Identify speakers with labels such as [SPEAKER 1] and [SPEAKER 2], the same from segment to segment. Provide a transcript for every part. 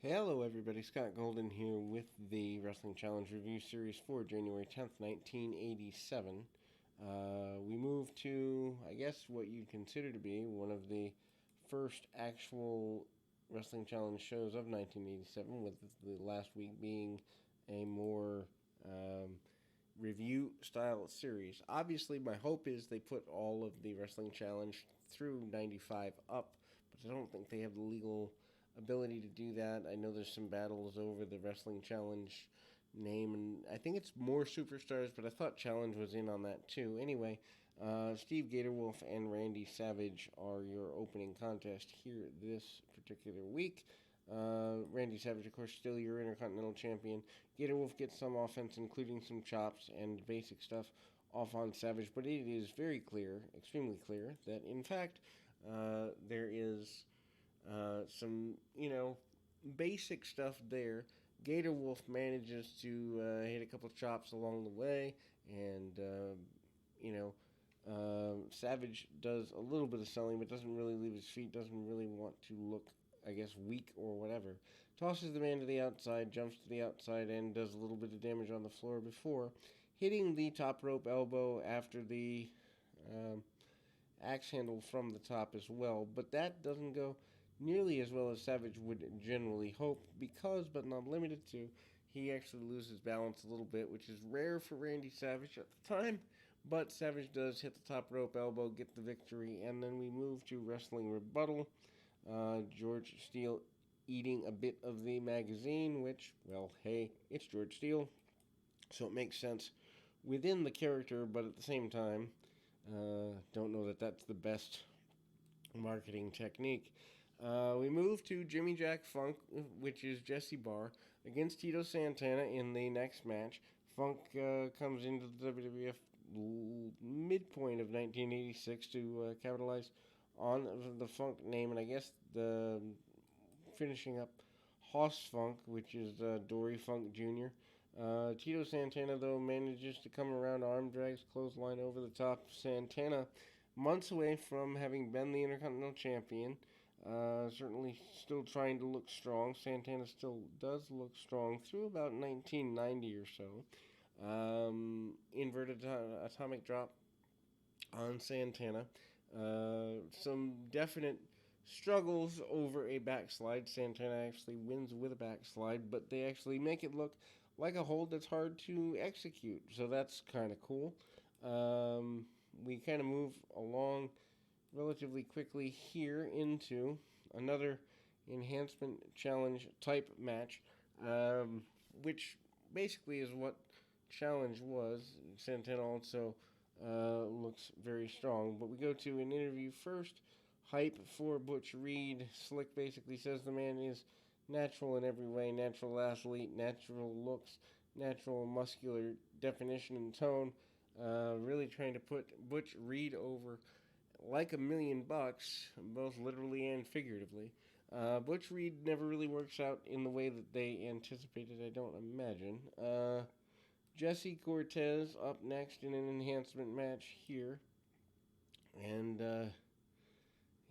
[SPEAKER 1] Hello, everybody. Scott Golden here with the Wrestling Challenge Review Series for January 10th, 1987. We move to, I guess, what you'd consider to be one of the first actual Wrestling Challenge shows of 1987, with the last week being a more review style series. Obviously, my hope is they put all of the Wrestling Challenge through 95 up, but I don't think they have the legal ability to do that. I know there's some battles over the Wrestling Challenge name, and I think it's more superstars, but I thought Challenge was in on that too. Anyway, Steve Gatorwolf and Randy Savage are your opening contest here this particular week. Randy Savage, of course, still your Intercontinental Champion. Gatorwolf gets some offense, including some chops and basic stuff off on Savage, but it is very clear, extremely clear, that in fact there is some, basic stuff there. Gator Wolf manages to hit a couple of chops along the way, and, Savage does a little bit of selling, but doesn't really leave his feet, doesn't really want to look, I guess, weak or whatever. Tosses the man to the outside, jumps to the outside, and does a little bit of damage on the floor before hitting the top rope elbow after the axe handle from the top as well. But that doesn't go nearly as well as Savage would generally hope, because, but not limited to, he actually loses balance a little bit, which is rare for Randy Savage at the time. But Savage does hit the top rope elbow, get the victory, and then we move to Wrestling Rebuttal. George Steele eating a bit of the magazine, which, well, hey, it's George Steele, so it makes sense within the character, but at the same time, don't know that that's the best marketing technique. We move to Jimmy Jack Funk, which is Jesse Barr, against Tito Santana in the next match. Funk comes into the WWF midpoint of 1986 to capitalize on the Funk name, and I guess the finishing up Hoss Funk, which is Dory Funk Jr. Tito Santana, though, manages to come around, arm drags, clothesline over the top. Santana, months away from having been the Intercontinental Champion, certainly still trying to look strong. Santana still does look strong through about 1990 or so. Inverted atomic drop on Santana. Some definite struggles over a backslide. Santana actually wins with a backslide, but they actually make it look like a hold that's hard to execute. So that's kind of cool. We kind of move along relatively quickly here into another enhancement challenge type match, which basically is what challenge was. Santana also looks very strong, but we go to an interview first. Hype for Butch Reed. Slick basically says the man is natural in every way, natural athlete, natural looks, natural muscular definition and tone, really trying to put Butch Reed over like $1,000,000, both literally and figuratively. Butch Reed never really works out in the way that they anticipated, I don't imagine. Jesse Cortez up next in an enhancement match here. And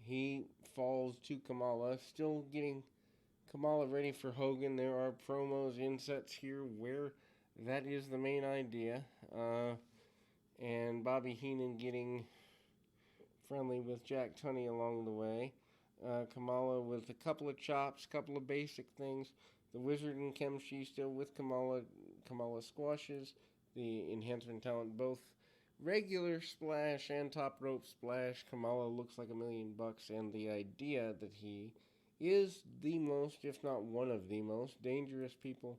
[SPEAKER 1] he falls to Kamala, still getting Kamala ready for Hogan. There are promos, insets here where that is the main idea. And Bobby Heenan getting friendly with Jack Tunney along the way. Kamala with a couple of chops, couple of basic things. The Wizard and Kemshi still with Kamala. Kamala squashes the enhancement talent, both regular splash and top rope splash. Kamala looks like $1,000,000, and the idea that he is the most, if not one of the most dangerous people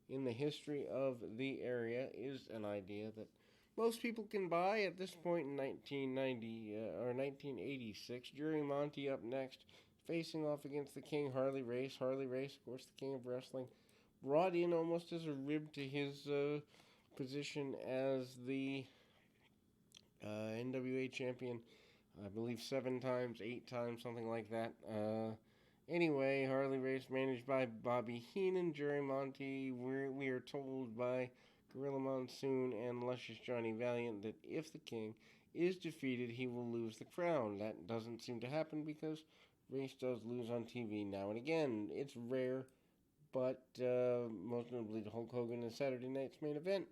[SPEAKER 1] in the history of the area is an idea that most people can buy at this point in 1990 or 1986. Jerry Monty up next, facing off against the King, Harley Race. Harley Race, of course, the King of Wrestling, brought in almost as a rib to his position as the NWA champion, I believe 7 times, 8 times, something like that. Anyway, Harley Race managed by Bobby Heenan. Jerry Monty, we are told by Gorilla Monsoon and Luscious Johnny Valiant that if the King is defeated, he will lose the crown. That doesn't seem to happen because Race does lose on TV now and again. It's rare, but most notably to Hulk Hogan in Saturday night's main event,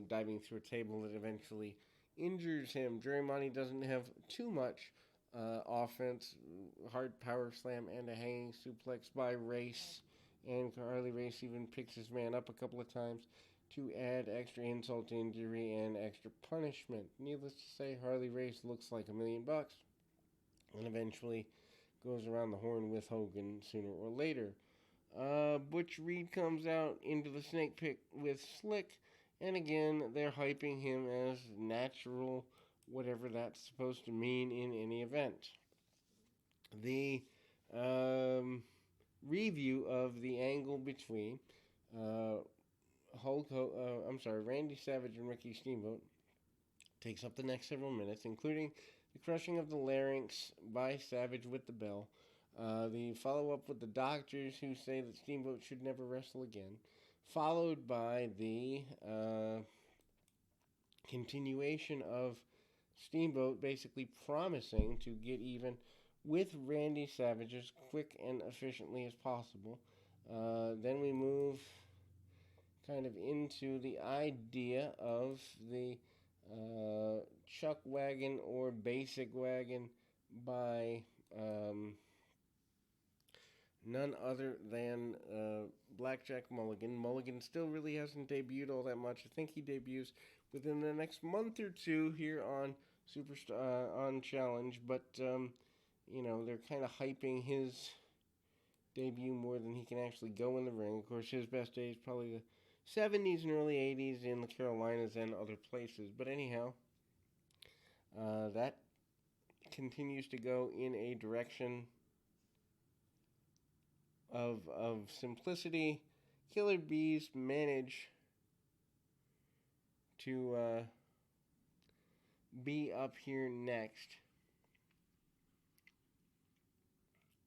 [SPEAKER 1] diving through a table that eventually injures him. Jerry Monty doesn't have too much offense. Hard power slam and a hanging suplex by Race. And Harley Race even picks his man up a couple of times to add extra insult to injury and extra punishment. Needless to say, Harley Race looks like $1 million and eventually goes around the horn with Hogan sooner or later. Butch Reed comes out into the snake pit with Slick, and again, they're hyping him as natural, whatever that's supposed to mean in any event. The review of the angle between Randy Savage and Ricky Steamboat takes up the next several minutes, including the crushing of the larynx by Savage with the bell, the follow-up with the doctors who say that Steamboat should never wrestle again, followed by the continuation of Steamboat basically promising to get even with Randy Savage as quick and efficiently as possible. Then we move kind of into the idea of the chuck wagon or basic wagon by none other than Blackjack Mulligan. Mulligan still really hasn't debuted all that much. I think he debuts within the next month or two here on Superstar on Challenge, but they're kind of hyping his debut more than he can actually go in the ring. Of course, his best days probably the 70s and early 80s in the Carolinas and other places. But anyhow, that continues to go in a direction of simplicity. Killer Bees manage to be up here next.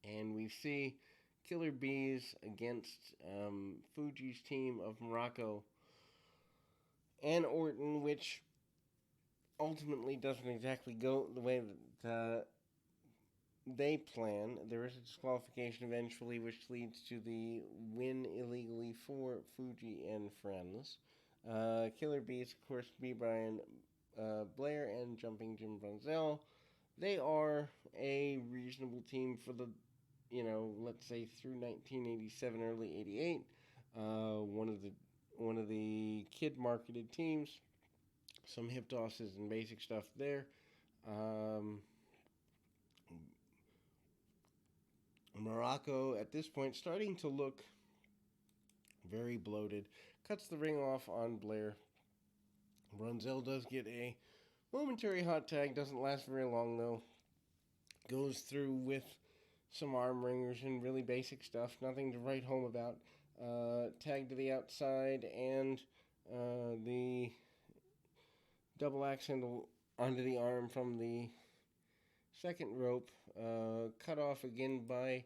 [SPEAKER 1] And we see Killer Bees against Fuji's team of Morocco and Orton, which ultimately doesn't exactly go the way that they plan. There is a disqualification eventually, which leads to the win illegally for Fuji and friends. Killer Bees, of course, B. Brian Blair and Jumping Jim Brunzell. They are a reasonable team for the, let's say through 1987, early 88. One of the kid marketed teams. Some hip tosses and basic stuff there. Morocco at this point starting to look very bloated. Cuts the ring off on Blair. Brunzell does get a momentary hot tag. Doesn't last very long though. Goes through with some arm wringers and really basic stuff. Nothing to write home about. Tag to the outside and the double axe handle onto the arm from the second rope. Cut off again by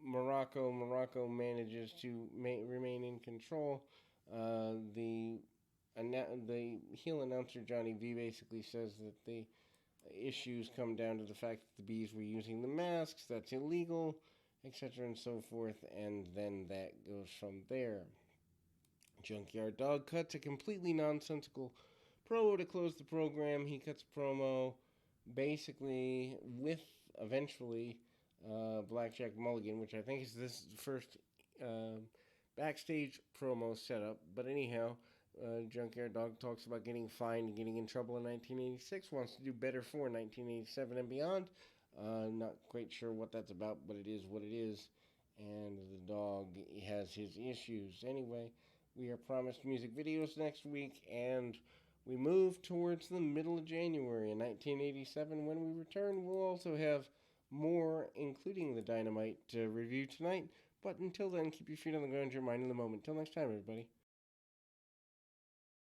[SPEAKER 1] Morocco. Morocco manages to remain in control. The heel announcer Johnny V basically says that the issues come down to the fact that the Bees were using the masks. That's illegal, etc. and so forth. And then that goes from there. Junkyard Dog cuts a completely nonsensical promo to close the program. He cuts a promo basically with eventually Blackjack Mulligan, which I think is this first backstage promo setup. But anyhow, Junkyard Dog talks about getting fined and getting in trouble in 1986, wants to do better for 1987 and beyond. Not quite sure what that's about, but it is what it is. And the dog has his issues. Anyway, we are promised music videos next week, and we move towards the middle of January in 1987. When we return, we'll also have more, including the Dynamite review tonight. But until then, keep your feet on the ground, your mind in the moment. Till next time, everybody.